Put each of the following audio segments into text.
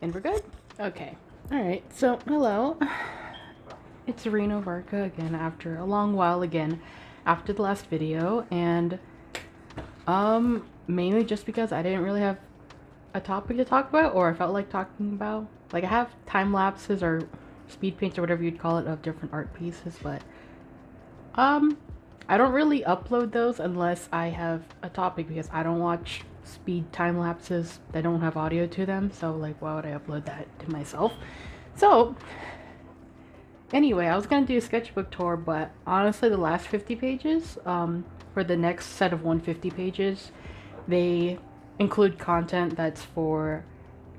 And we're good? Okay. Alright, so hello. It's rinovarka again after a long while again after the last video, and mainly just because I didn't really have a topic to talk about, or I felt like talking about. Like, I have time lapses or speed paints or whatever you'd call it of different art pieces, but I don't really upload those unless I have a topic, because I don't watch speed time lapses that don't have audio to them. So like, why would I upload that to myself? So anyway, I was gonna do a sketchbook tour, but honestly the last 50 pages, for the next set of 150 pages, they include content that's for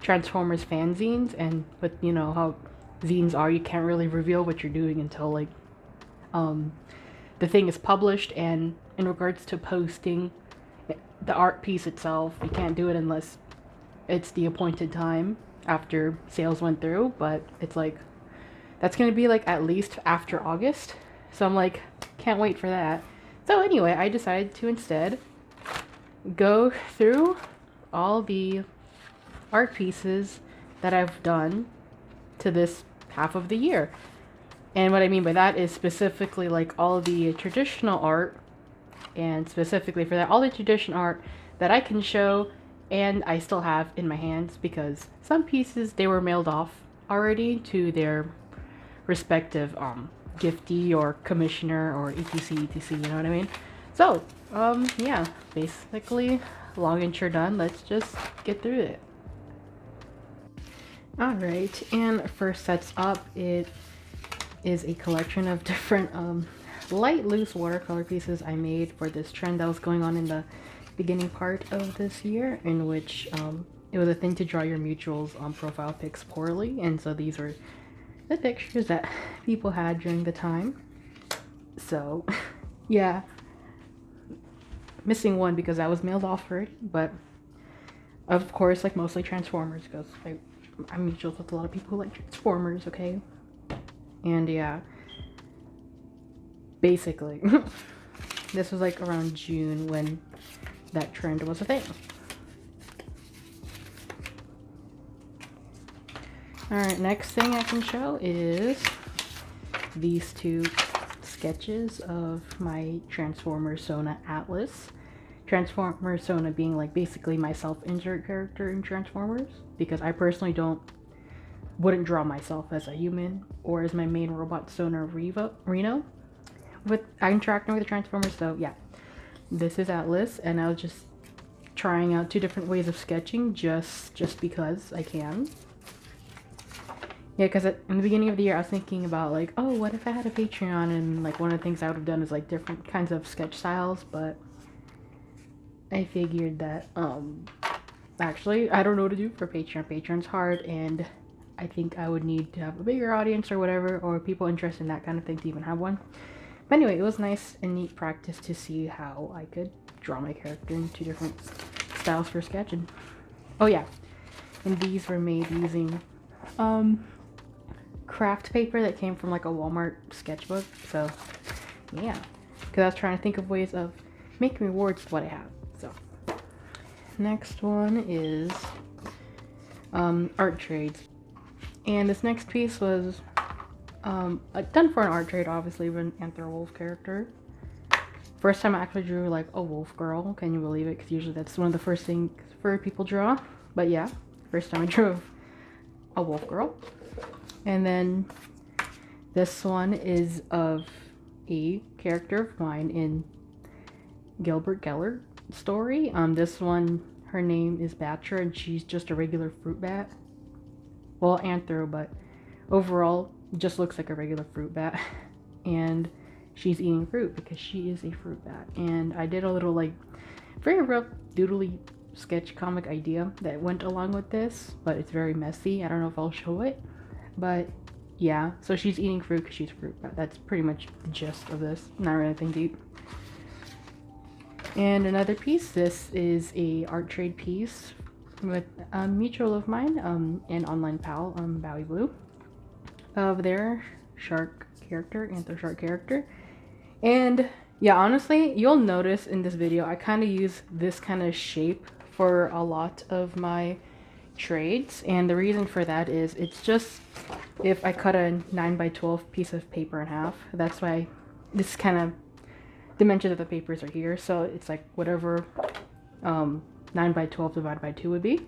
Transformers fanzines, and with, you know how zines are, you can't really reveal what you're doing until like the thing is published. And in regards to posting the art piece itself, you can't do it unless it's the appointed time after sales went through. But it's like, that's gonna be like at least after August, so I'm like, can't wait for that. So anyway, I decided to instead go through all the art pieces that I've done to this half of the year. And what I mean by that is specifically like all the traditional art, and specifically for that, all the traditional art that I can show and I still have in my hands, because some pieces, they were mailed off already to their respective giftee or commissioner or etc, you know what I mean? So yeah, basically, long intro done, let's just get through it. Alright, and first sets up, it is a collection of different light loose watercolor pieces I made for this trend that was going on in the beginning part of this year, in which it was a thing to draw your mutuals on profile pics poorly, and so these were the pictures that people had during the time. So yeah, missing one because I was mailed off already, but of course, like mostly Transformers, because I'm mutuals with a lot of people who like Transformers, okay? And yeah, basically this was like around June when that trend was a thing. Alright, next thing I can show is these two sketches of my Transformers Sona Atlas. Transformers Sona being like basically my self-insert character in Transformers, because I personally wouldn't draw myself as a human or as my main robot Sona Reno with interacting with the Transformers. So yeah, this is Atlas, and I was just trying out two different ways of sketching just because I can. Yeah, because in the beginning of the year I was thinking about like, oh, what if I had a Patreon, and like one of the things I would have done is like different kinds of sketch styles, but I figured that actually I don't know what to do for Patreon. Patreon's hard, and I think I would need to have a bigger audience or whatever, or people interested in that kind of thing to even have one. But anyway, it was nice and neat practice to see how I could draw my character in two different styles for sketching. Oh yeah, and these were made using craft paper that came from like a Walmart sketchbook. So yeah, because I was trying to think of ways of making rewards to what I have. So next one is art trades. And this next piece was done for an art trade, obviously, with an Anther Wolf character. First time I actually drew like a wolf girl, can you believe it? Because usually that's one of the first things furry people draw. But yeah, first time I drew a wolf girl. And then this one is of a character of mine in Gilbert Geller story. This one, her name is Batcher, and she's just a regular fruit bat. Well, anthro, but overall just looks like a regular fruit bat. And she's eating fruit because she is a fruit bat. And I did a little like very rough doodly sketch comic idea that went along with this, but it's very messy. I don't know if I'll show it, but yeah, so she's eating fruit because she's a fruit bat. That's pretty much the gist of this. Not really anything deep. And another piece, this is a art trade piece with a mutual of mine, an online pal, Bowie Blue, of their shark character, anther shark character. And yeah, honestly, you'll notice in this video I kind of use this kind of shape for a lot of my trades, and the reason for that is it's just if I cut a 9x12 piece of paper in half, that's why this kind of dimensions of the papers are here, so it's like whatever 9x12 divided by 2 would be.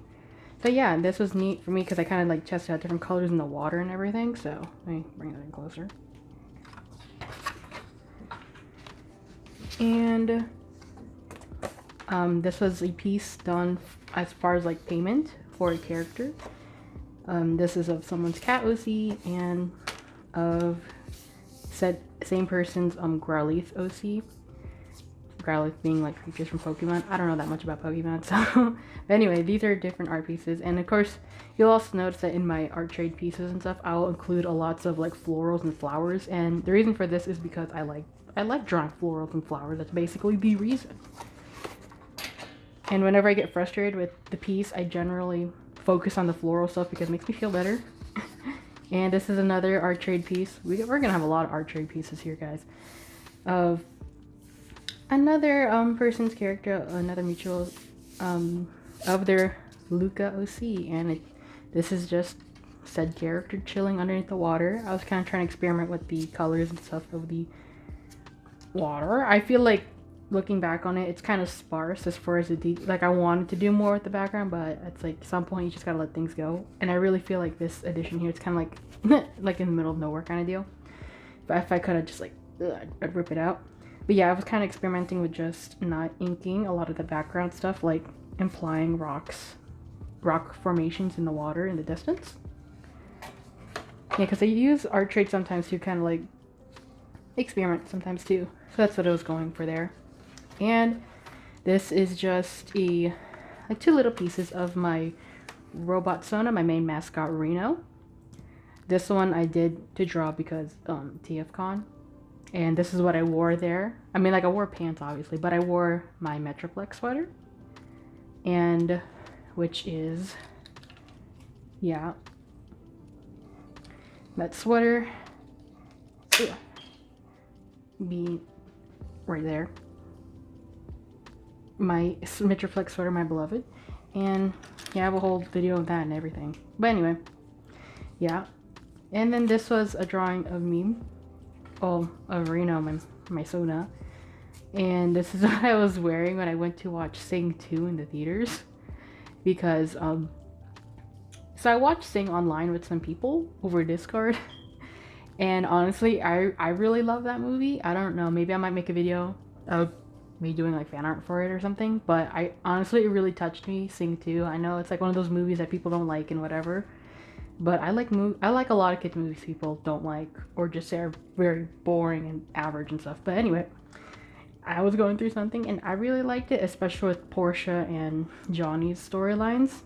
So yeah, this was neat for me because I kind of like tested out different colors in the water and everything, so let me bring that in closer. And this was a piece done as far as like payment for a character. This is of someone's cat OC and of same person's Growlithe OC. Growlithe being like creatures from Pokemon. I don't know that much about Pokemon, so but anyway, these are different art pieces, and of course you'll also notice that in my art trade pieces and stuff I'll include lots of like florals and flowers, and the reason for this is because I like drawing florals and flowers. That's basically the reason. And whenever I get frustrated with the piece, I generally focus on the floral stuff because it makes me feel better. And this is another art trade piece. We're gonna have a lot of art trade pieces here, guys, of another person's character, another mutual of their Luca OC, and this is just said character chilling underneath the water. I was kind of trying to experiment with the colors and stuff of the water. I feel like looking back on it, it's kind of sparse as far as the like I wanted to do more with the background, but it's like at some point you just gotta let things go. And I really feel like this edition here, it's kind of like like in the middle of nowhere kind of deal. But if I could have just like I'd rip it out. But yeah, I was kind of experimenting with just not inking a lot of the background stuff, like implying rock formations in the water in the distance. Yeah, because I use art trade sometimes to kind of like experiment sometimes too. So that's what I was going for there. And this is just like 2 little pieces of my robot Sona, my main mascot Reno. This one I did to draw because TFCon. And this is what I wore there. I mean, like I wore pants obviously, but I wore my Metroplex sweater. And which is, yeah, that sweater be right there. My Metroplex sweater, my beloved. And yeah, I have a whole video of that and everything. But anyway, yeah. And then this was a drawing of me. Oh, of Reno, my Sona. And this is what I was wearing when I went to watch Sing 2 in the theaters. Because, so I watched Sing online with some people over Discord. And honestly, I really love that movie. I don't know, maybe I might make a video of me doing like fan art for it or something. But it really touched me, Sing 2. I know it's like one of those movies that people don't like and whatever. But I like a lot of kids movies people don't like, or just say are very boring and average and stuff. But anyway, I was going through something and I really liked it, especially with Portia and Johnny's storylines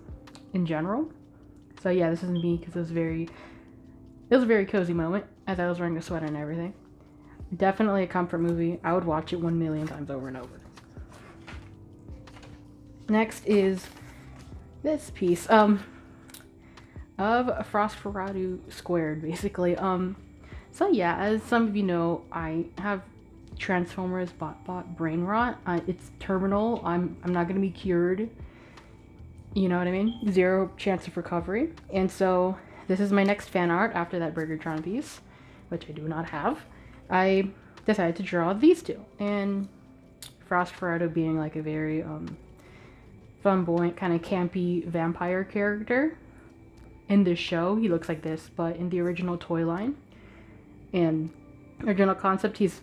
in general. So yeah, this is me because it was a very cozy moment as I was wearing a sweater and everything. Definitely a comfort movie. I would watch it 1,000,000 times over and over. Next is this piece. Of Frostferatu squared, basically. So yeah, as some of you know, I have Transformers bot brain rot. It's terminal. I'm not gonna be cured. You know what I mean? 0 chance of recovery. And so this is my next fan art after that Megatron piece, which I do not have. I decided to draw these 2, and Frostferatu being like a very flamboyant, kind of campy vampire character. In this show, he looks like this, but in the original toy line and original concept, he's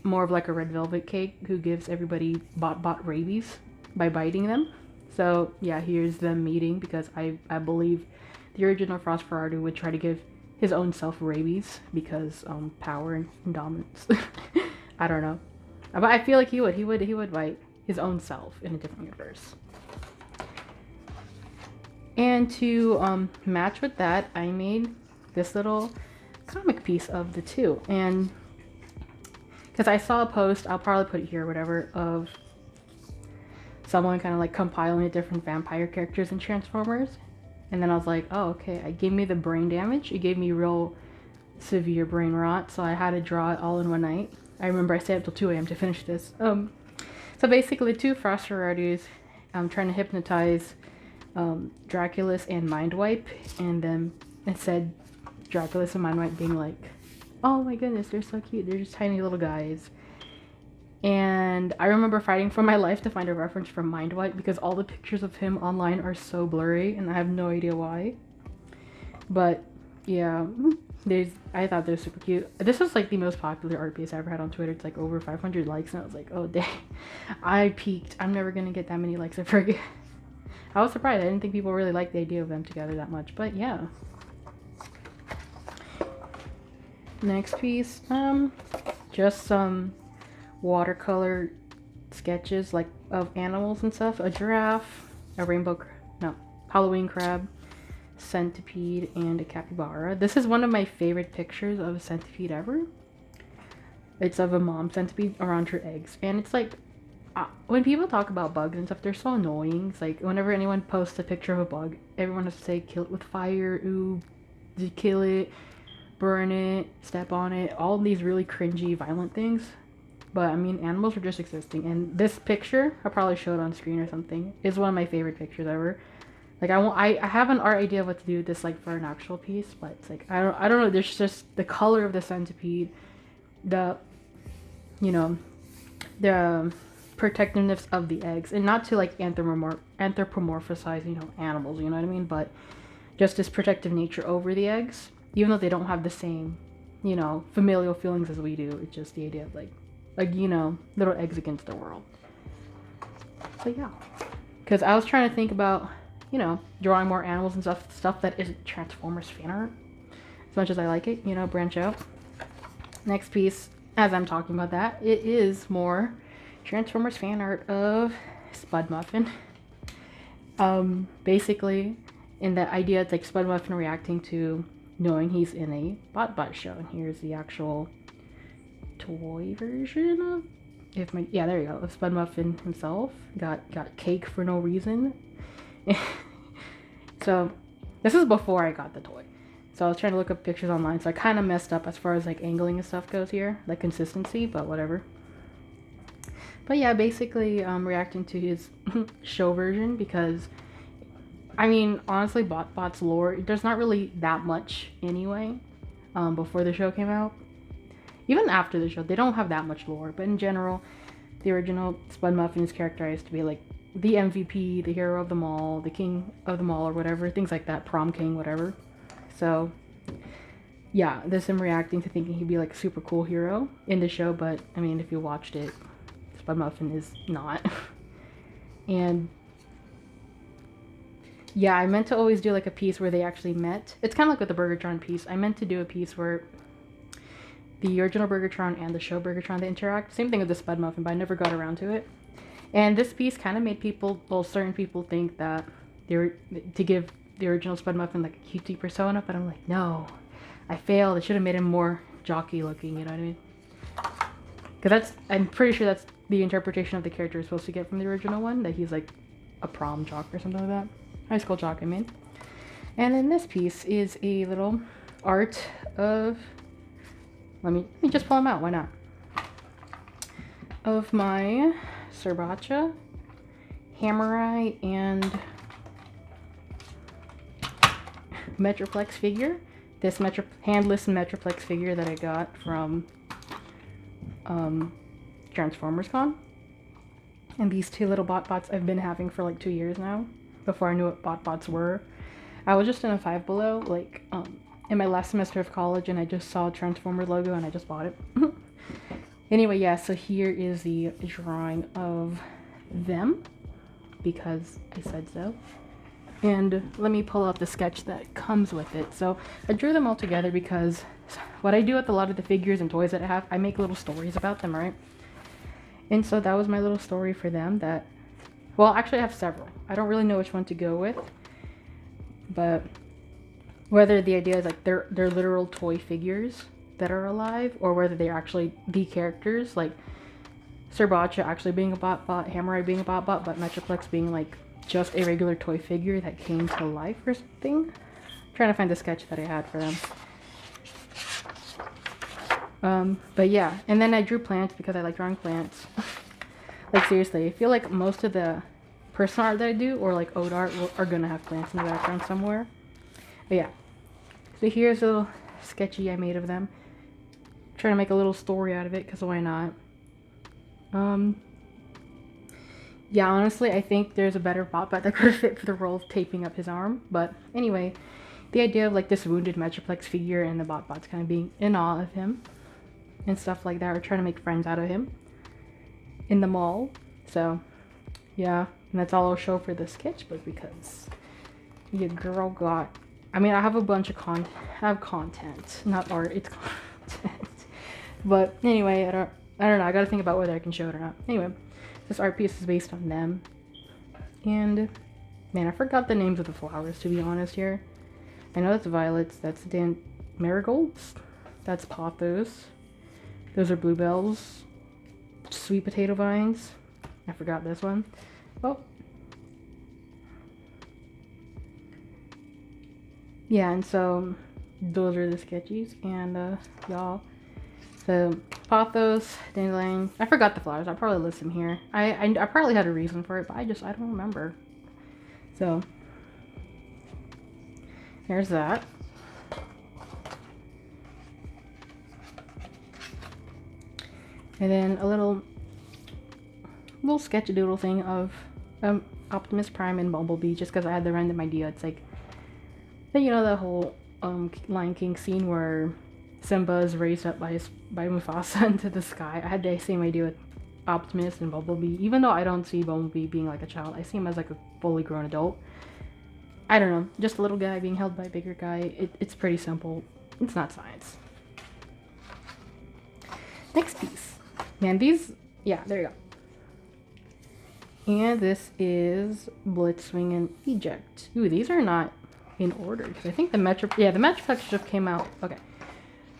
more of like a red velvet cake who gives everybody bot rabies by biting them. So yeah, here's them meeting because I believe the original Frostferatu would try to give his own self rabies because power and dominance. I don't know, but I feel like he would bite his own self in a different universe. And to match with that, I made this little comic piece of the 2. And because I saw a post, I'll probably put it here or whatever, of someone kind of like compiling the different vampire characters in Transformers. And then I was like, oh, okay, it gave me the brain damage. It gave me real severe brain rot, so I had to draw it all in one night. I remember I stayed up till 2 a.m. to finish this. So basically 2 Frostferatus trying to hypnotize Draculus and Mindwipe, and then it said Draculus and Mindwipe being like, oh my goodness, they're so cute, they're just tiny little guys. And I remember fighting for my life to find a reference from Mindwipe because all the pictures of him online are so blurry and I have no idea why. But yeah, I thought they were super cute. This was like the most popular art piece I ever had on Twitter. It's like over 500 likes and I was like, oh dang, I peaked. I'm never gonna get that many likes ever again. I was surprised. I didn't think people really liked the idea of them together that much, but yeah. Next piece, just some watercolor sketches like of animals and stuff. A giraffe, a Halloween crab, centipede, and a capybara. This is one of my favorite pictures of a centipede ever. It's of a mom centipede around her eggs, and it's like, when people talk about bugs and stuff, they're so annoying. It's like whenever anyone posts a picture of a bug, everyone has to say kill it with fire, ooh, kill it, burn it, step on it, all these really cringy, violent things. But I mean, animals are just existing, and this picture, I'll probably show it on screen or something, is one of my favorite pictures ever. Like I have an art idea of what to do with this, like for an actual piece, but it's like I don't know. There's just the color of the centipede, the protectiveness of the eggs, and not to like anthropomorphize animals, you know what I mean, but just this protective nature over the eggs, even though they don't have the same familial feelings as we do. It's just the idea of like little eggs against the world. So yeah, because I was trying to think about drawing more animals and stuff that isn't Transformers fan art, as much as I like it, branch out. Next piece, as I'm talking about that, it is more Transformers fan art of Spud Muffin. Basically, in the idea, it's like Spud Muffin reacting to knowing he's in a bot show, and here's the actual toy version of there you go, of Spud Muffin himself. Got cake for no reason. So this is before I got the toy, so I was trying to look up pictures online, so I kind of messed up as far as like angling and stuff goes here, like consistency, but whatever. But yeah, basically reacting to his show version, because I mean, honestly, Bot's lore, there's not really that much anyway. Before the show came out, even after the show, they don't have that much lore, but in general, the original Spud Muffin is characterized to be like the MVP, the hero of them all, the king of them all, or whatever, things like that, prom king, whatever. So yeah, this him reacting to thinking he'd be like a super cool hero in the show, but I mean, if you watched it, Spud Muffin is not. And yeah, I meant to always do like a piece where they actually met. It's kind of like with the Burgertron piece. I meant to do a piece where the original Burgertron and the show Burgertron, they interact. Same thing with the Spud Muffin, but I never got around to it. And this piece kind of made certain people think that they were to give the original Spud Muffin like a cutesy persona, but I'm like, no, I failed. I should have made him more jockey looking, you know what I mean? Because I'm pretty sure that's the interpretation of the character is supposed to get from the original one, that he's like a prom jock or something like that. High school jock, I mean. And then this piece is a little art of, let me just pull them out, why not? Of my Sriracha, Hammerai, and Metroplex figure. This handless Metroplex figure that I got from Transformers Con. And these two little bots I've been having for like 2 years now, before I knew what bots were. I was just in a Five Below, like, in my last semester of college, and I just saw a Transformer logo and I just bought it. Anyway, yeah, so here is the drawing of them, because I said so. And let me pull out the sketch that comes with it. So I drew them all together because what I do with a lot of the figures and toys that I have, I make little stories about them, right? And so that was my little story for them that, well, actually I have several. I don't really know which one to go with, but whether the idea is like they're literal toy figures that are alive, or whether they're actually the characters, like Sriracha actually being a bot, Hammerai being a bot, but Metroplex being like just a regular toy figure that came to life or something. I'm trying to find the sketch that I had for them. But yeah, and then I drew plants because I like drawing plants. Like seriously, I feel like most of the personal art that I do, or like ode art, are gonna have plants in the background somewhere. But yeah, so here's a little sketchy I made of them. Trying to make a little story out of it, because why not? Yeah, honestly, I think there's a better bot that could have fit for the role of taping up his arm. But anyway, the idea of like this wounded Metroplex figure and the bot's kind of being in awe of him and stuff like that, or trying to make friends out of him in the mall. So yeah, and that's all I'll show for the sketchbook, because your girl got, I mean, I have a bunch of I have content, not art, it's content. But anyway, I don't know, I gotta think about whether I can show it or not. Anyway, this art piece is based on them. And man, I forgot the names of the flowers, to be honest here. I know that's violets, that's marigolds, that's pothos, those are bluebells, sweet potato vines. I forgot this one. Oh. Yeah, and so those are the sketchies, and y'all. So pothos, dandelion. I forgot the flowers. I'll probably list them here. I probably had a reason for it, but I don't remember. So there's that. And then a little sketch doodle thing of Optimus Prime and Bumblebee, just because I had the random idea. It's like, you know, the whole Lion King scene where Simba is raised up by Mufasa into the sky. I had the same idea with Optimus and Bumblebee, even though I don't see Bumblebee being like a child. I see him as like a fully grown adult. I don't know, just a little guy being held by a bigger guy. It's pretty simple. It's not science. Next piece. Man, these, yeah, there you go. And this is Blitzwing and Eject. Ooh, these are not in order, because I think the Metroplex just came out. Okay.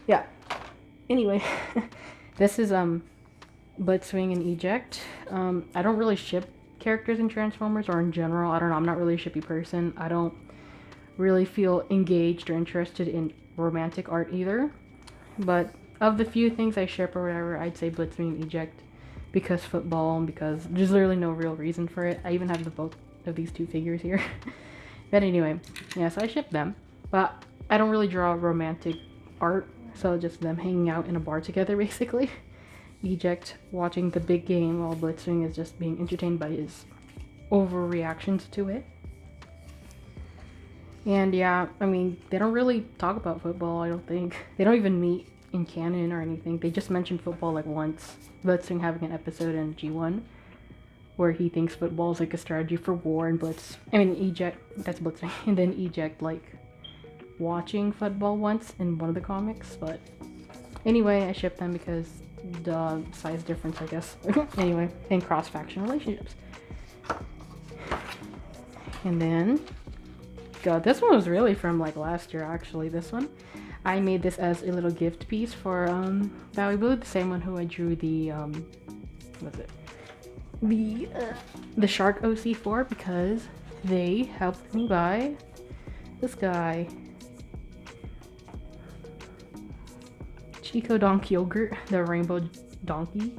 Yeah. Anyway, this is Blitzwing and Eject. I don't really ship characters in Transformers, or in general. I don't know, I'm not really a shippy person. I don't really feel engaged or interested in romantic art either. But of the few things I ship or whatever, I'd say Blitzwing and Eject, because football, and because there's literally no real reason for it. I even have the both of these two figures here. But anyway, yeah, so I ship them. But I don't really draw romantic art, so just them hanging out in a bar together, basically. Eject watching the big game while Blitzwing is just being entertained by his overreactions to it. And yeah, I mean, they don't really talk about football, I don't think. They don't even meet in canon or anything. They just mentioned football like once. Blitzwing having an episode in G1 where he thinks football is like a strategy for war, and Eject, that's Blitzwing, and then Eject like watching football once in one of the comics. But anyway, I ship them because the size difference, I guess. Anyway, and cross-faction relationships. And then, God, this one was really from like last year, actually. This one, I made this as a little gift piece for Bowie Blue, the same one who I drew the what's it? The Shark OC for, because they helped me buy this guy, Chico Donkey Yogurt, the rainbow donkey.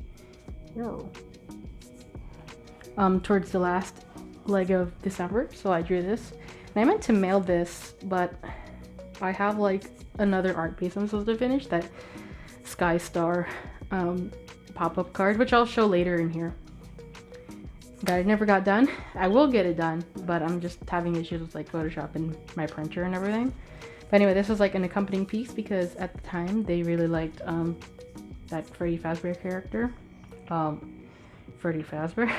Yo. Towards the last leg of December, so I drew this. And I meant to mail this, but I have like another art piece I'm supposed to finish, that Sky Star pop-up card, which I'll show later in here. That I never got done. I will get it done, but I'm just having issues with like Photoshop and my printer and everything. But anyway, this was like an accompanying piece because at the time they really liked that Freddy Fazbear character, Freddy Fazbear.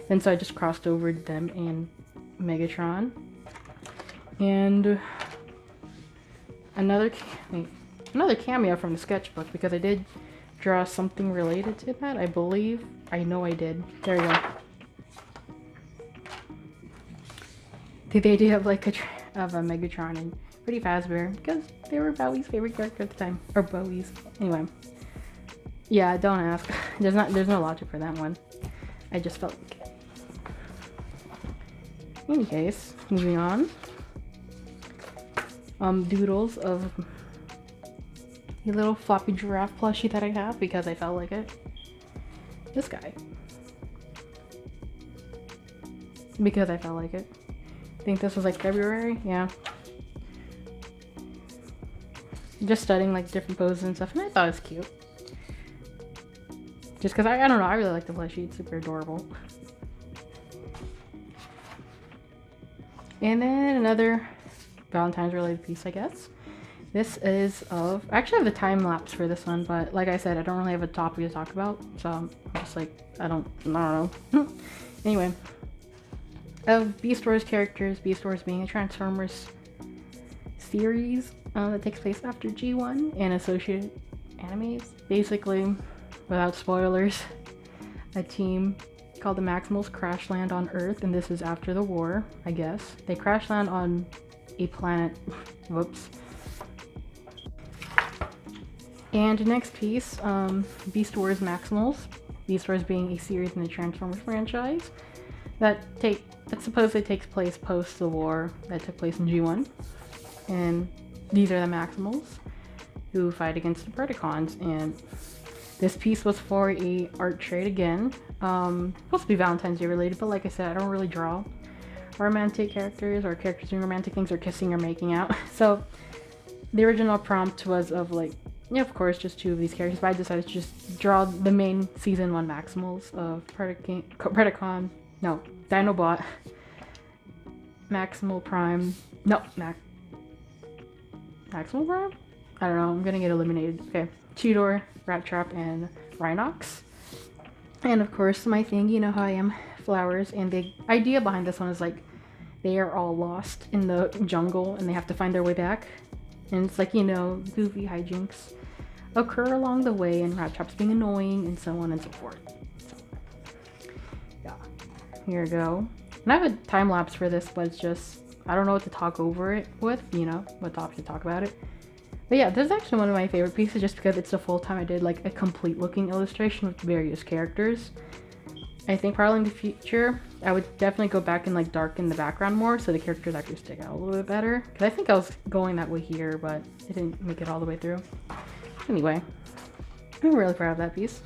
And so I just crossed over them and Megatron. And another cameo from the sketchbook, because I did draw something related to that, I believe. I know I did. There we go. The idea of like a Megatron and Freddy Fazbear, because they were Bowie's favorite character at the time, or Bowie's. Anyway, yeah, don't ask. There's no logic for that one. I just felt like it. In any case, moving on. Doodles of a little Floppy Giraffe plushie that I have because I felt like it. This guy. because I felt like it. I think this was like February, yeah. Just studying like different poses and stuff, and I thought it was cute. Just because I don't know, I really like the plushie, it's super adorable. And then another Valentine's related piece, I guess. This is of, I actually have the time lapse for this one, but like I said, I don't really have a topic to talk about, so I'm just like, I don't know. Anyway, of Beast Wars characters, Beast Wars being a Transformers series that takes place after G1 and associated animes. Basically, without spoilers, a team called the Maximals crash land on Earth, and this is after the war, I guess. They crash land on a planet. Whoops. And next piece, Beast Wars Maximals. Beast Wars being a series in the Transformers franchise that supposedly takes place post the war that took place in G1. And these are the Maximals who fight against the Predacons. And this piece was for a art trade again. Supposed to be Valentine's Day related, but like I said, I don't really draw romantic characters or characters doing romantic things or kissing or making out. So the original prompt was of like, yeah, of course, just 2 of these characters, but I decided to just draw the main season 1 Maximals of Predacon, no, Dinobot, Maximal Prime, no, Maximal Prime? I don't know, I'm gonna get eliminated. Okay, Cheetor, Rat Trap, and Rhinox. And of course, my thing, you know how I am, flowers. And the idea behind this one is like, they are all lost in the jungle and they have to find their way back. And it's like, you know, goofy hijinks occur along the way and Rat Trap's being annoying and so on and so forth. So, yeah, here we go. And I have a time lapse for this, but it's just, I don't know what to talk over it with, you know, what topic to talk about it. But yeah, this is actually one of my favorite pieces just because it's the full time I did like a complete looking illustration with various characters. I think probably in the future, I would definitely go back and like darken the background more so the characters actually stick out a little bit better. Because I think I was going that way here, but it didn't make it all the way through. Anyway, I'm really proud of that piece.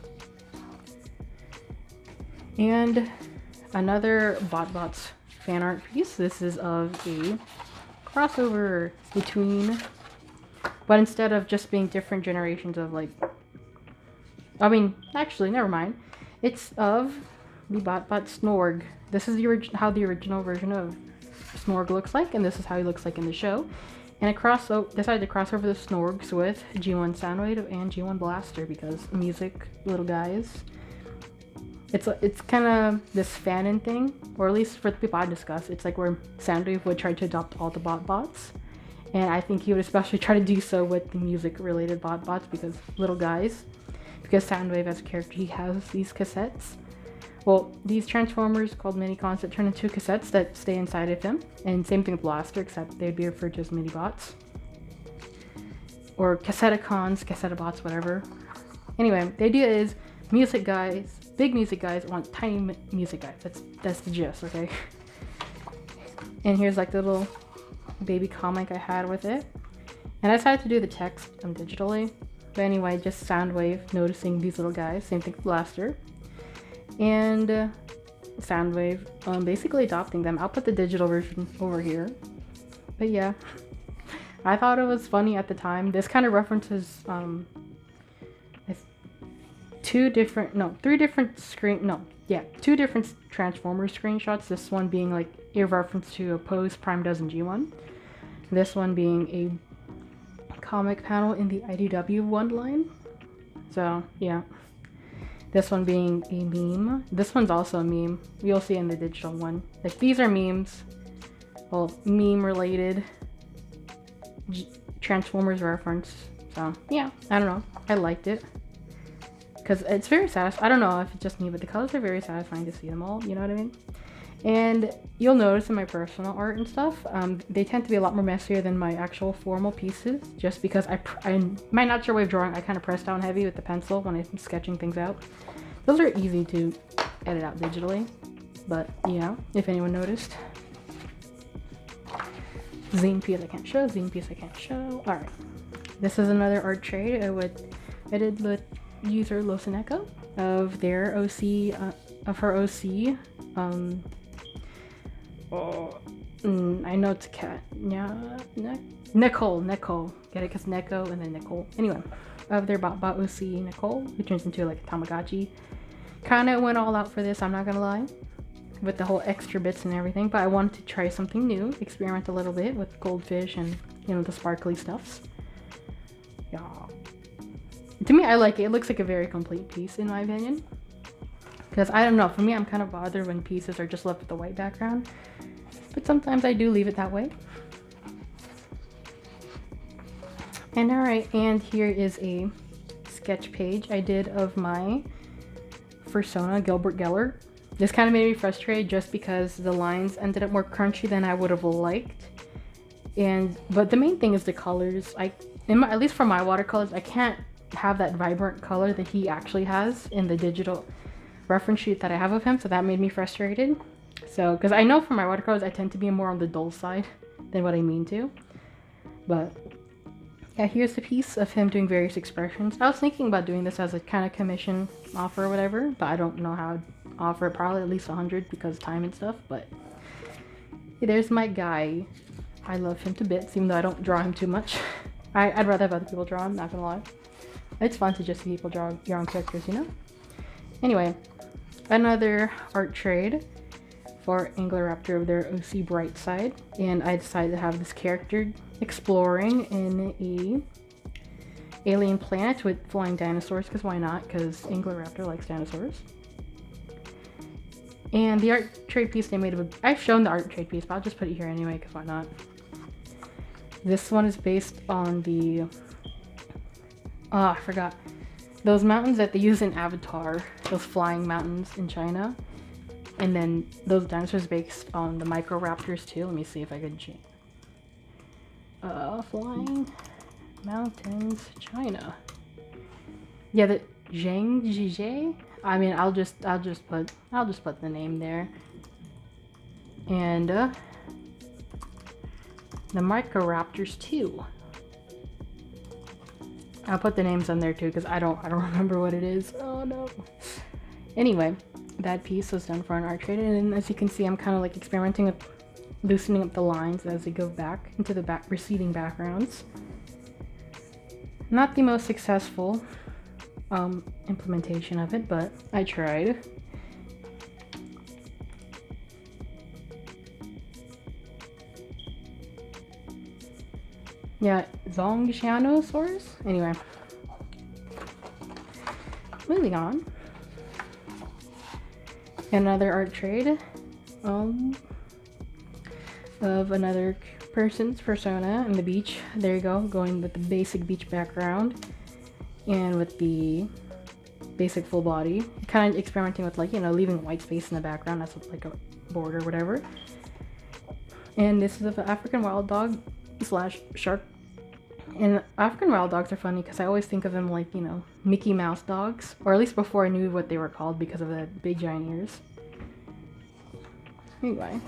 And another BotBots fan art piece. This is of a crossover between, but instead of just being different generations of like, I mean, actually, never mind. It's of the BotBot Smorg. This is how the original version of Smorg looks like, and this is how he looks like in the show. And I decided to cross over the Smorgs with G1 Soundwave and G1 Blaster because music, little guys. It's kind of this fanon thing, or at least for the people I discuss, it's like where Soundwave would try to adopt all the BotBots. And I think he would especially try to do so with the music-related BotBots because little guys. Because Soundwave as a character, he has these cassettes. Well, these Transformers called Minicons that turn into cassettes that stay inside of him. And same thing with Blaster, except they'd be referred to as Mini-Bots. Or Cassetticons, Cassettibots, whatever. Anyway, the idea is music guys, big music guys want tiny music guys. That's the gist, okay? And here's like the little baby comic I had with it. And I decided to do the text digitally. But anyway, just Soundwave noticing these little guys. Same thing with Blaster. And Soundwave basically adopting them. I'll put the digital version over here. But yeah, I thought it was funny at the time. This kind of references two different Transformers screenshots. This one being like a reference to a pose Prime does in G1. This one being a comic panel in the IDW one line. So yeah. This one being a meme. This one's also a meme. You'll see in the digital one. Like these are memes. Well, meme related Transformers reference. So yeah, I don't know. I liked it. Because it's very satisfying. I don't know if it's just me, but the colors are very satisfying to see them all. You know what I mean? And you'll notice in my personal art and stuff, they tend to be a lot more messier than my actual formal pieces, just because my natural way of drawing, I kind of press down heavy with the pencil when I'm sketching things out. Those are easy to edit out digitally, but yeah, if anyone noticed. Zine piece I can't show, zine piece I can't show. Alright, this is another art trade I did with user Losineko of their OC, of her OC, I know it's a cat. Yeah, Nicole. Get it? Because Neko and then Nicole. Anyway, of their Bot OC Nicole, who turns into like a Tamagotchi. Kind of went all out for this, I'm not gonna lie, with the whole extra bits and everything. But I wanted to try something new, experiment a little bit with Goldfish and, you know, the sparkly stuffs. Yeah. To me, I like it. It looks like a very complete piece in my opinion. Because I don't know, for me, I'm kind of bothered when pieces are just left with the white background. But sometimes I do leave it that way. And alright, and here is a sketch page I did of my Fursona, Gilbert Geller. This kind of made me frustrated just because the lines ended up more crunchy than I would have liked. But the main thing is the colors. At least for my watercolors, I can't have that vibrant color that he actually has in the digital reference sheet that I have of him, so that made me frustrated. So, because I know for my watercolors, I tend to be more on the dull side than what I mean to. But yeah, here's the piece of him doing various expressions. I was thinking about doing this as a kind of commission offer or whatever, but I don't know how I'd offer it. Probably at least 100 because time and stuff. But yeah, there's my guy. I love him to bits, even though I don't draw him too much. I'd rather have other people draw him, not gonna lie. It's fun to just see people draw your own characters, you know? Anyway, another art trade for Angleraptor of their OC Bright Side, and I decided to have this character exploring in a alien planet with flying dinosaurs, because why not? Because Angleraptor likes dinosaurs. And the art trade piece they made of I've shown the art trade piece, but I'll just put it here anyway, because why not? This one is based on the I forgot. Those mountains that they use in Avatar, those flying mountains in China. And then those dinosaurs based on the Microraptors too. Let me see if I can change. Flying mountains, China. Yeah, the Zhangzhije. I mean, I'll just put the name there. And the Microraptors too. I'll put the names on there too because I don't remember what it is. Oh no. Anyway, that piece was done for an art trade, and as you can see, I'm kind of like experimenting with loosening up the lines as they go back into the receding backgrounds. Not the most successful implementation of it, but I tried. Yeah, Zongxianosaurus? Anyway. Moving on. Another art trade of another person's persona in the beach. There you go, going with the basic beach background and with the basic full body. Kind of experimenting with, like, you know, leaving white space in the background as like a border or whatever. And this is of an African wild dog / shark. And African wild dogs are funny because I always think of them like, you know, Mickey Mouse dogs, or at least before I knew what they were called because of the big giant ears. Anyway.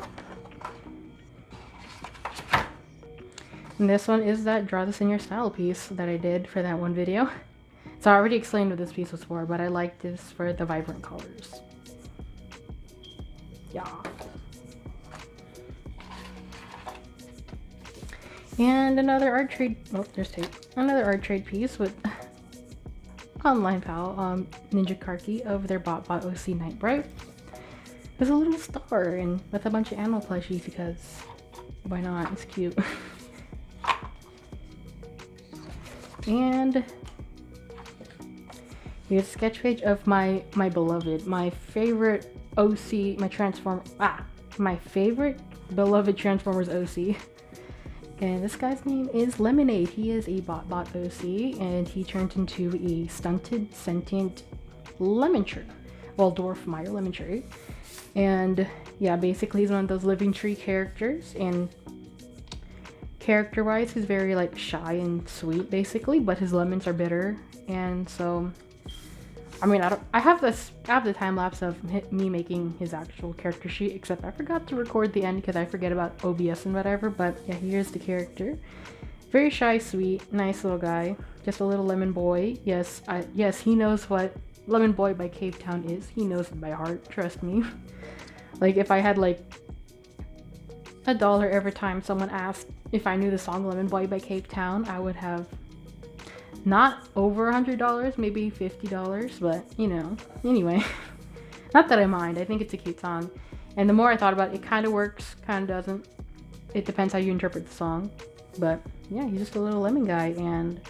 And this one is that Draw This in Your Style piece that I did for that one video. So I already explained what this piece was for, but I like this for the vibrant colors. Yeah. And another art trade, oh, there's tape. Another art trade piece with Online Pal, Ninja Karki of their Bot OC Night Bright. There's a little star and with a bunch of animal plushies because why not? It's cute. And here's a sketch page of my beloved, my favorite OC, my favorite beloved Transformers OC. And this guy's name is Lemonade. He is a Bot OC, and he turned into a stunted, sentient lemon tree. Well, dwarf Meyer lemon tree. And yeah, basically he's one of those living tree characters, and character-wise, he's very like shy and sweet, basically, but his lemons are bitter. And so, I mean, I have the time lapse of me making his actual character sheet, except I forgot to record the end because I forget about OBS and whatever. But yeah, here's the character. Very shy, sweet, nice little guy. Just a little lemon boy. Yes, he knows what Lemon Boy by Cave Town is. He knows it by heart. Trust me. Like if I had like $1 every time someone asked if I knew the song Lemon Boy by Cape Town, I would have not over $100, maybe $50, but you know, anyway. Not that I mind, I think it's a cute song. And the more I thought about it, it kind of works, kind of doesn't. It depends how you interpret the song. But yeah, he's just a little lemon guy, and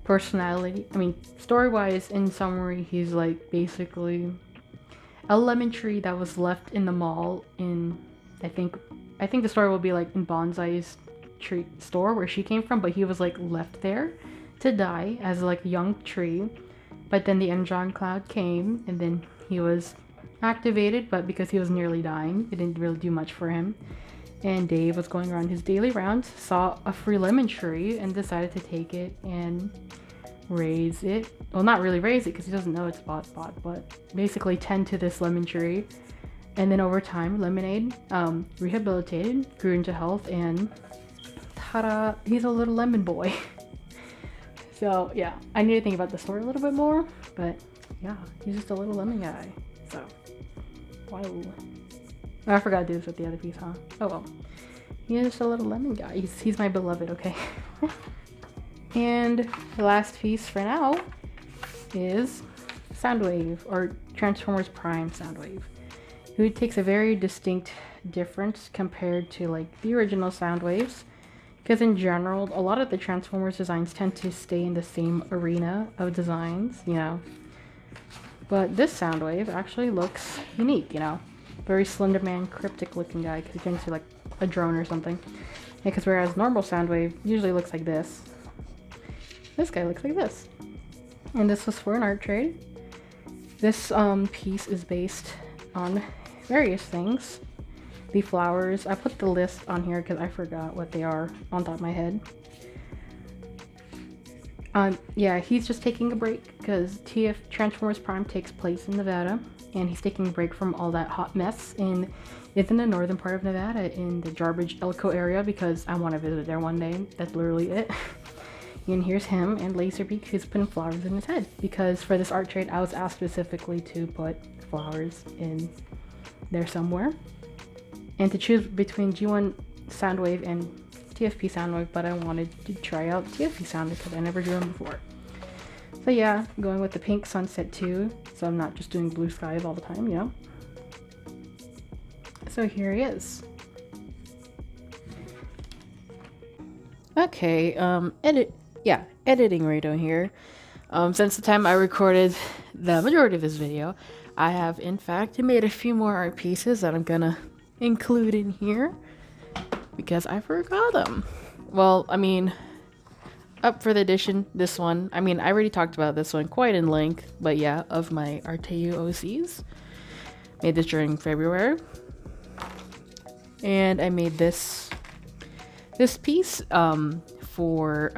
personality, I mean, story-wise, in summary, he's like basically a lemon tree that was left in the mall in, I think the story will be like in Bonsai's tree store where she came from, but he was like left there to die as like a young tree. But then the Endron cloud came, and then he was activated, but because he was nearly dying, it didn't really do much for him. And Dave was going around his daily rounds, saw a free lemon tree, and decided to take it and raise it. Well, not really raise it because he doesn't know it's spot, but basically tend to this lemon tree. And then over time, Lemonade rehabilitated, grew into health, and ta-da, he's a little lemon boy. So yeah, I need to think about the story a little bit more, but yeah, he's just a little lemon guy. So, wow. Oh, I forgot to do this with the other piece, huh? Oh well. He's just a little lemon guy. He's my beloved, okay? And the last piece for now is Soundwave, or Transformers Prime Soundwave, who takes a very distinct difference compared to like the original Soundwaves. Because in general, a lot of the Transformers designs tend to stay in the same arena of designs, you know. But this Soundwave actually looks unique, you know. Very Slender Man, cryptic looking guy, because he turns into like a drone or something. Because whereas normal Soundwave usually looks like this guy looks like this. And this was for an art trade. This piece is based on various things. The flowers, I put the list on here because I forgot what they are on top of my head. Yeah, he's just taking a break because TF Transformers Prime takes place in Nevada, and he's taking a break from all that hot mess it's in the northern part of Nevada in the Jarbidge Elko area because I want to visit there one day. That's literally it. And here's him and Laserbeak, who's putting flowers in his head because for this art trade I was asked specifically to put flowers in there somewhere and to choose between G1 Soundwave and TFP Soundwave, but I wanted to try out TFP Soundwave because I never drew them before. So yeah, going with the pink sunset too, so I'm not just doing blue skies all the time, you know. So here he is. Okay, editing radio here. Since the time I recorded the majority of this video, I have in fact made a few more art pieces that I'm gonna include in here because I forgot them. Well, I mean, up for the edition, this one, I mean, I already talked about this one quite in length, but yeah, of my Arteu OCs. Made this during February. And I made this piece for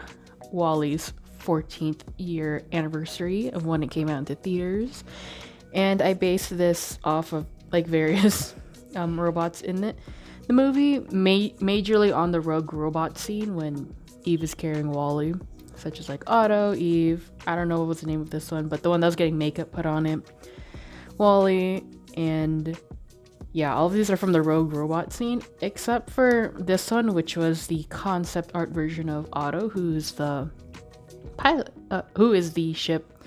WALL-E's 14th year anniversary of when it came out into theaters. And I based this off of like various robots in the movie, majorly on the rogue robot scene when Eve is carrying WALL-E, such as like Otto, Eve, I don't know what was the name of this one, but the one that was getting makeup put on it, WALL-E, and yeah, all of these are from the rogue robot scene, except for this one, which was the concept art version of Otto, who's the pilot, who is the ship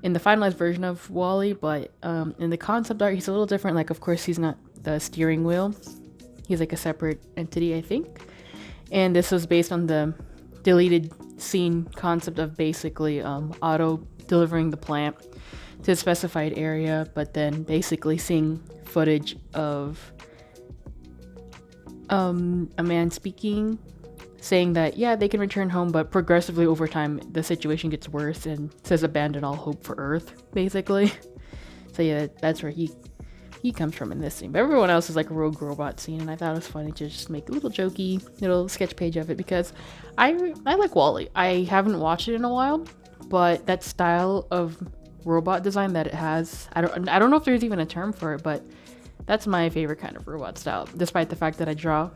in the finalized version of WALL-E, but in the concept art, he's a little different. Like, of course, he's not the steering wheel. He's like a separate entity, I think. And this was based on the deleted scene concept of basically Otto delivering the plant to a specified area, but then basically seeing footage of a man speaking, saying that yeah, they can return home, but progressively over time the situation gets worse and says abandon all hope for Earth, basically. So yeah, that's where he comes from in this scene. But everyone else is like a rogue robot scene, and I thought it was funny to just make a little jokey little sketch page of it because I like WALL-E. I haven't watched it in a while, but that style of robot design that it has, I don't know if there's even a term for it, but that's my favorite kind of robot style. Despite the fact that I draw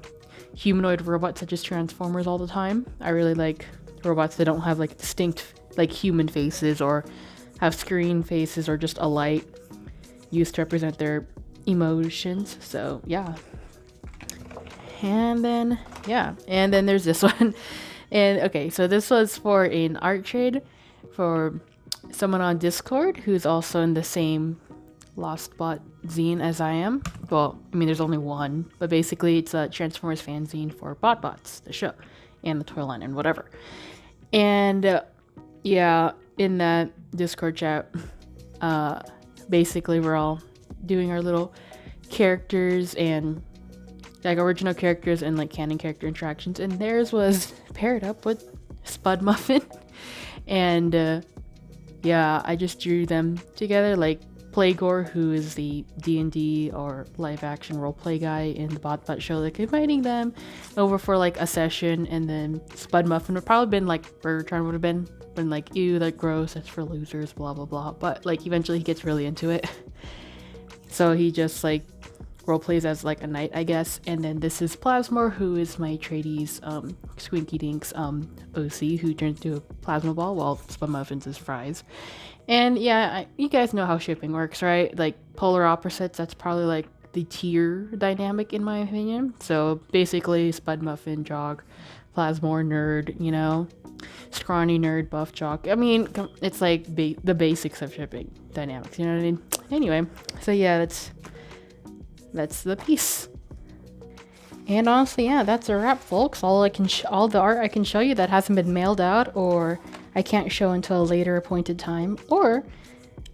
humanoid robots such as Transformers all the time, I really like robots that don't have like distinct like human faces or have screen faces or just a light used to represent their emotions. So yeah. And then, yeah, and then there's this one. And okay, so this was for an art trade for someone on Discord who's also in the same Lost Bot zine as I am. Well, I mean, there's only one, but basically it's a Transformers fanzine for BotBots, the show, and the toy line and whatever. And yeah, in that Discord chat, basically we're all doing our little characters and like original characters and like canon character interactions, and theirs was paired up with Spud Muffin. And yeah, I just drew them together, like Playgore, who is the D&D or live action roleplay guy in the BotBot show, like inviting them over for like a session, and then Spud Muffin would probably been like Bertrand would have been like, ew, that gross, that's for losers, blah blah blah. But like eventually he gets really into it. So he just like role plays as like a knight, I guess. And then this is Plasmor, who is my tradies, Squinky Dink's OC, who turns into a plasma ball, while Spud Muffin's is fries. And yeah, you guys know how shipping works, right? Like polar opposites, that's probably like the tier dynamic in my opinion. So basically Spud Muffin, Jog, Plasmor, nerd, you know, scrawny nerd, buff jock. I mean, it's like the basics of shipping dynamics, you know what I mean? Anyway, so yeah, that's the piece. And honestly, yeah, that's a wrap, folks. All the art I can show you that hasn't been mailed out, or I can't show until a later appointed time, or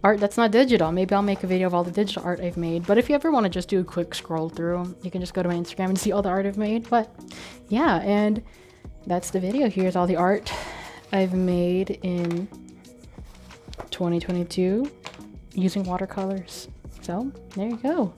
art that's not digital. Maybe I'll make a video of all the digital art I've made. But if you ever want to just do a quick scroll through, you can just go to my Instagram and see all the art I've made. But yeah, and that's the video. Here's all the art I've made in 2022 using watercolors. So there you go.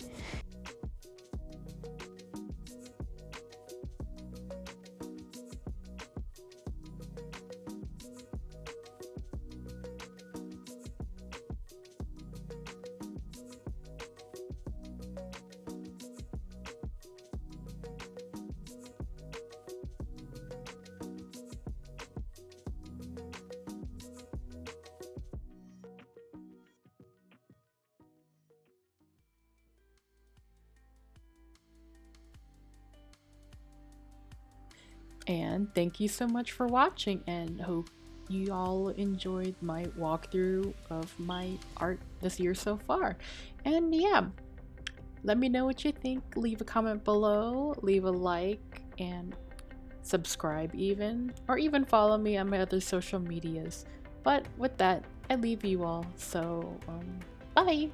And thank you so much for watching, and hope you all enjoyed my walkthrough of my art this year so far. And yeah, let me know what you think. Leave a comment below, leave a like, and subscribe even, or even follow me on my other social medias. But with that, I leave you all, so bye!